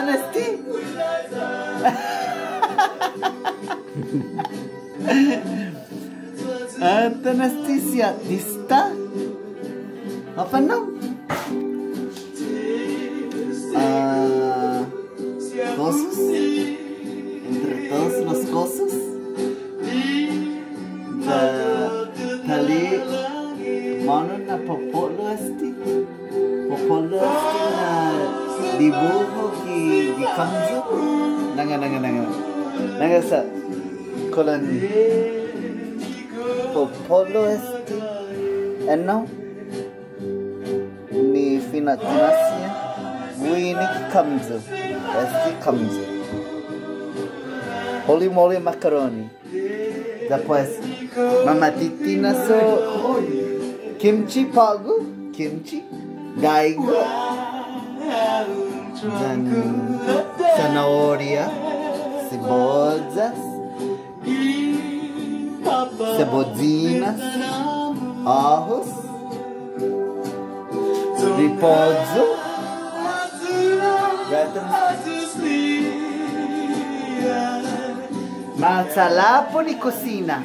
nesti? Anestesiatista? Apa nam? Cosos? Entre todos los cosos? Tali mana na popolo esti? Popolo esti na dibujo ki kamzu? Nanga sa kolan popolo esti? Eno? Ni finatinasia? Wini kamzu. Esti kamzu. Holy moly macaroni. Depois, mamatitina so kimchi pago, kimchi, gaigo, dan zanahoria, cebolas, cebolinhas, arroz, riposo, Mazzalapo di Kosina.